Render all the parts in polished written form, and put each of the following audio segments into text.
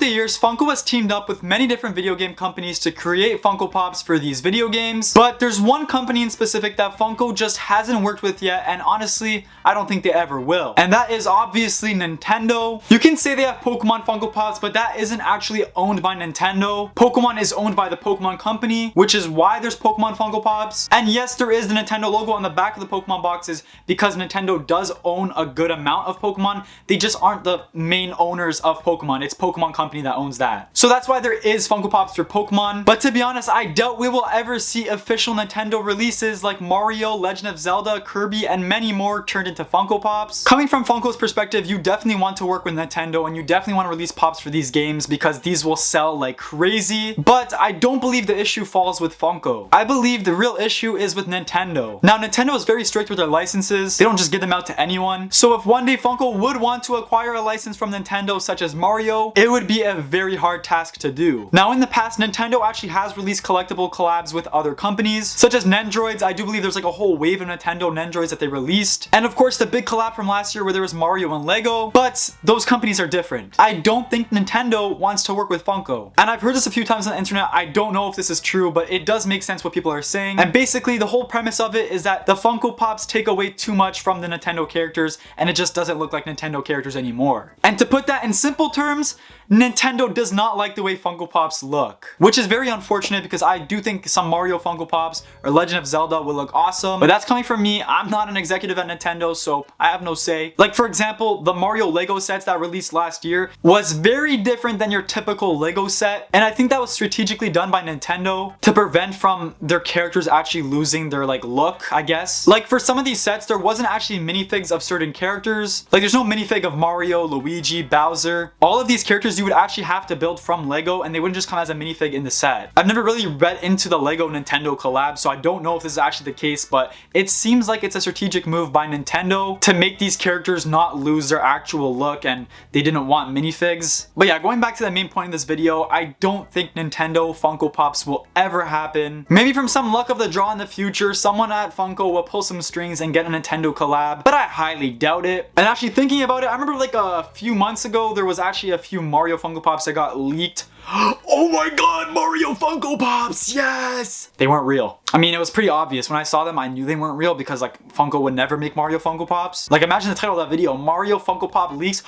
the years, Funko has teamed up with many different video game companies to create Funko Pops for these video games, but there's one company in specific that Funko just hasn't worked with yet, and honestly, I don't think they ever will. And that is obviously Nintendo. You can say they have Pokemon Funko Pops, but that isn't actually owned by Nintendo. Pokemon is owned by the Pokemon Company, which is why there's Pokemon Funko Pops. And yes, there is the Nintendo logo on the back of the Pokemon boxes because Nintendo does own a good amount of Pokemon. They just aren't the main owners of Pokemon. It's Pokemon Company that owns that. So that's why there is Funko Pops for Pokemon. But to be honest, I doubt we will ever see official Nintendo releases like Mario, Legend of Zelda, Kirby, and many more turned into Funko Pops. Coming from Funko's perspective, you definitely want to work with Nintendo and you definitely want to release Pops for these games because these will sell like crazy. But I don't believe the issue falls with Funko. I believe the real issue is with Nintendo. Now, Nintendo is very strict with their licenses. They don't just give them out to anyone. So if one day Funko would want to acquire a license from Nintendo such as Mario, it would be a very hard task to do. Now, in the past, Nintendo actually has released collectible collabs with other companies such as Nendroids. I do believe there's like a whole wave of Nintendo Nendroids that they released. And of course, the big collab from last year where there was Mario and Lego, but those companies are different. I don't think Nintendo wants to work with Funko. And I've heard this a few times on the internet. I don't know if this is true, but it does make sense what people are saying. And basically, the whole premise of it is that the Funko Pops take away too much from the Nintendo characters and it just doesn't look like Nintendo characters anymore. And to put that in simple terms, Nintendo does not like the way Funko Pops look, which is very unfortunate because I do think some Mario Funko Pops or Legend of Zelda will look awesome, but that's coming from me. I'm not an executive at Nintendo, so I have no say. Like, for example, the Mario Lego sets that released last year was very different than your typical Lego set, and I think that was strategically done by Nintendo to prevent from their characters actually losing their like look, I guess. Like, for some of these sets, there wasn't actually minifigs of certain characters. Like, there's no minifig of Mario, Luigi, Bowser. All of these characters you would actually have to build from Lego and they wouldn't just come as a minifig in the set. I've never really read into the Lego Nintendo collab, so I don't know if this is actually the case, but it seems like it's a strategic move by Nintendo to make these characters not lose their actual look and they didn't want minifigs. But yeah, going back to the main point of this video, I don't think Nintendo Funko Pops will ever happen. Maybe from some luck of the draw in the future, someone at Funko will pull some strings and get a Nintendo collab, but I highly doubt it. And actually thinking about it, I remember like a few months ago, there was actually a few Mario Funko Pops that got leaked. Oh my god, Mario Funko Pops, yes! They weren't real. I mean, it was pretty obvious. When I saw them, I knew they weren't real because like Funko would never make Mario Funko Pops. Like, imagine the title of that video, Mario Funko Pop leaks.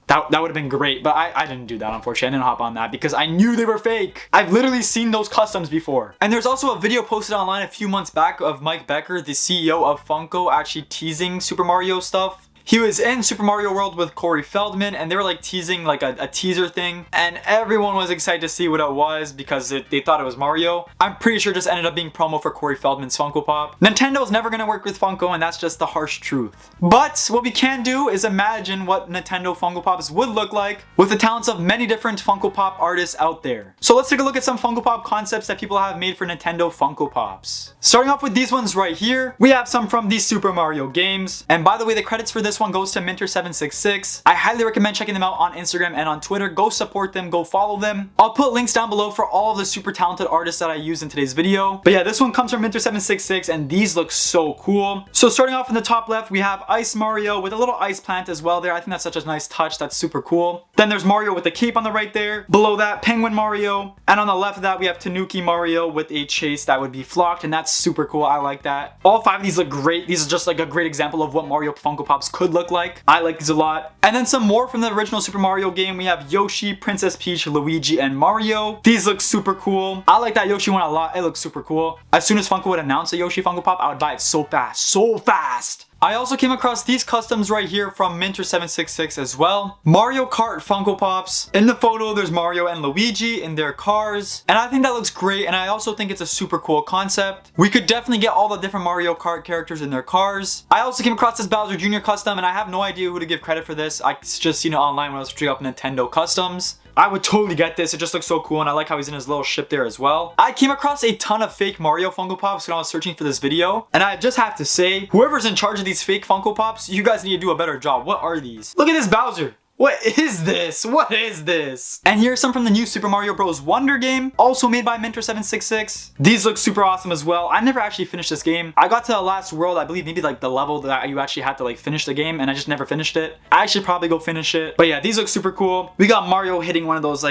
That would have been great, but I didn't do that, unfortunately. I didn't hop on that because I knew they were fake. I've literally seen those customs before. And there's also a video posted online a few months back of Mike Becker, the CEO of Funko, actually teasing Super Mario stuff. He was in Super Mario World with Corey Feldman and they were like teasing like a teaser thing and everyone was excited to see what it was because they thought it was Mario. I'm pretty sure it just ended up being promo for Corey Feldman's Funko Pop. Nintendo's never gonna work with Funko and that's just the harsh truth. But what we can do is imagine what Nintendo Funko Pops would look like with the talents of many different Funko Pop artists out there. So let's take a look at some Funko Pop concepts that people have made for Nintendo Funko Pops. Starting off with these ones right here, we have some from the Super Mario games. And by the way, the credits for this one goes to Minter766. I highly recommend checking them out on Instagram and on Twitter. Go support them, go follow them. I'll put links down below for all of the super talented artists that I used in today's video. But yeah, this one comes from Minter766 and these look so cool. So starting off in the top left, we have Ice Mario with a little ice plant as well there. I think that's such a nice touch. That's super cool. Then there's Mario with the cape on the right there. Below that, Penguin Mario. And on the left of that, we have Tanuki Mario with a chase that would be flocked, and that's super cool. I like that. All five of these look great. These are just like a great example of what Mario Funko Pops could look like. I like these a lot. And then some more from the original Super Mario game. We have Yoshi, Princess Peach, Luigi, and Mario. These look super cool. I like that Yoshi one a lot. It looks super cool. As soon as Funko would announce a Yoshi Funko Pop, I would buy it so fast. So fast! I also came across these customs right here from Minter766 as well. Mario Kart Funko Pops. In the photo, there's Mario and Luigi in their cars. And I think that looks great, and I also think it's a super cool concept. We could definitely get all the different Mario Kart characters in their cars. I also came across this Bowser Jr. custom, and I have no idea who to give credit for this. I just seen it online when I was looking up Nintendo customs. I would totally get this. It just looks so cool and I like how he's in his little ship there as well. I came across a ton of fake Mario Funko Pops when I was searching for this video. And I just have to say, whoever's in charge of these fake Funko Pops, you guys need to do a better job. What are these? Look at this Bowser. What is this? What is this? And here's some from the new Super Mario Bros. Wonder game, also made by Minter766. These look super awesome as well. I never actually finished this game. I got to the last world, I believe maybe like the level that you actually had to like finish the game, and I just never finished it. I should probably go finish it. But yeah, these look super cool. We got Mario hitting one of those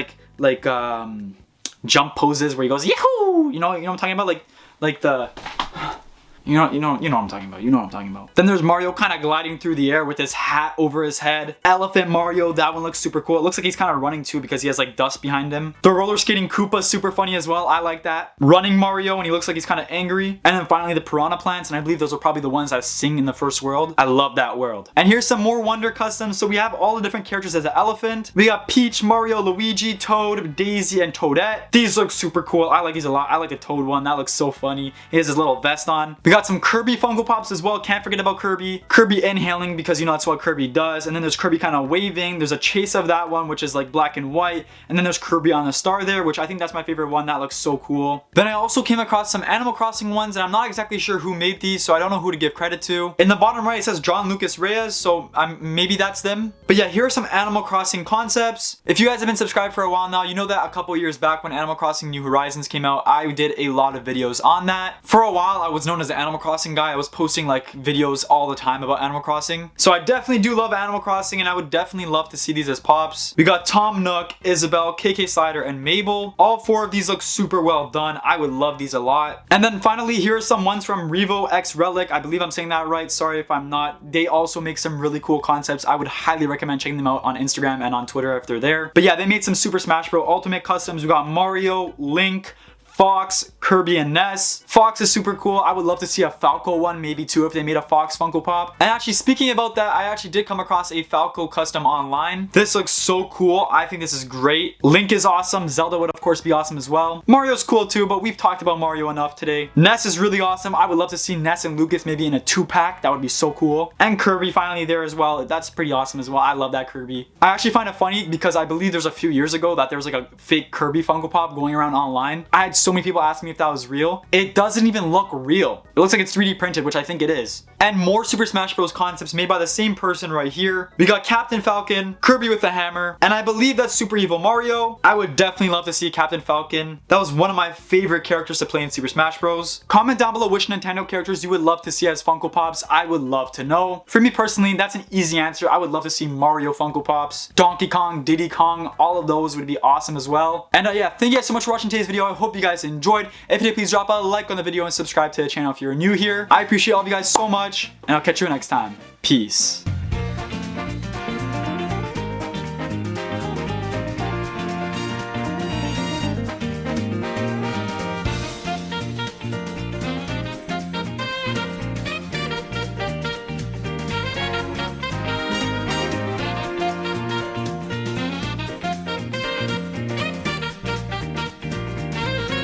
jump poses where he goes, yahoo! You know what I'm talking about? Like the... You know what I'm talking about. You know what I'm talking about. Then there's Mario kind of gliding through the air with his hat over his head. Elephant Mario, that one looks super cool. It looks like he's kind of running too because he has like dust behind him. The roller skating Koopa is super funny as well. I like that. Running Mario, and he looks like he's kind of angry. And then finally the piranha plants, and I believe those are probably the ones that sing in the first world. I love that world. And here's some more Wonder customs. So we have all the different characters as an elephant. We got Peach, Mario, Luigi, Toad, Daisy, and Toadette. These look super cool. I like these a lot. I like the Toad one. That looks so funny. He has his little vest on. We got some Kirby Funko Pops as well. Can't forget about Kirby. Kirby inhaling because that's what Kirby does. And then there's Kirby kind of waving. There's a chase of that one, which is like black and white. And then there's Kirby on a star there, which I think that's my favorite one. That looks so cool. Then I also came across some Animal Crossing ones, and I'm not exactly sure who made these, so I don't know who to give credit to. In the bottom right, it says John Lucas Reyes, so maybe that's them. But yeah, here are some Animal Crossing concepts. If you guys have been subscribed for a while now, you know that a couple years back when Animal Crossing New Horizons came out, I did a lot of videos on that. For a while, I was known as the Animal Crossing guy. I was posting like videos all the time about Animal Crossing. So I definitely do love Animal Crossing, and I would definitely love to see these as pops. We got Tom Nook, Isabelle, KK Slider, and Mabel. All four of these look super well done. I would love these a lot. And then finally, here are some ones from Revo X Relic. I believe I'm saying that right. Sorry if I'm not. They also make some really cool concepts. I would highly recommend checking them out on Instagram and on Twitter if they're there. But yeah, they made some Super Smash Bros. Ultimate customs. We got Mario, Link, Fox, Kirby, and Ness. Fox is super cool. I would love to see a Falco one, maybe too, if they made a Fox Funko Pop. And actually, speaking about that, I actually did come across a Falco custom online. This looks so cool. I think this is great. Link is awesome. Zelda would, of course, be awesome as well. Mario's cool too, but we've talked about Mario enough today. Ness is really awesome. I would love to see Ness and Lucas maybe in a 2-pack. That would be so cool. And Kirby finally there as well. That's pretty awesome as well. I love that Kirby. I actually find it funny because I believe there's a few years ago that there was like a fake Kirby Funko Pop going around online. I had so many people ask me if that was real. It doesn't even look real. It looks like it's 3D printed, which I think it is. And more Super Smash Bros. Concepts made by the same person right here. We got Captain Falcon, Kirby with the hammer, and I believe that's Super Evil Mario. I would definitely love to see Captain Falcon. That was one of my favorite characters to play in Super Smash Bros. Comment down below which Nintendo characters you would love to see as Funko Pops. I would love to know. For me personally, that's an easy answer. I would love to see Mario Funko Pops, Donkey Kong, Diddy Kong, all of those would be awesome as well. And yeah, thank you guys so much for watching today's video. I hope you guys enjoyed. If you did, please drop a like on the video and subscribe to the channel if you're new here. I appreciate all of you guys so much, and I'll catch you next time. Peace.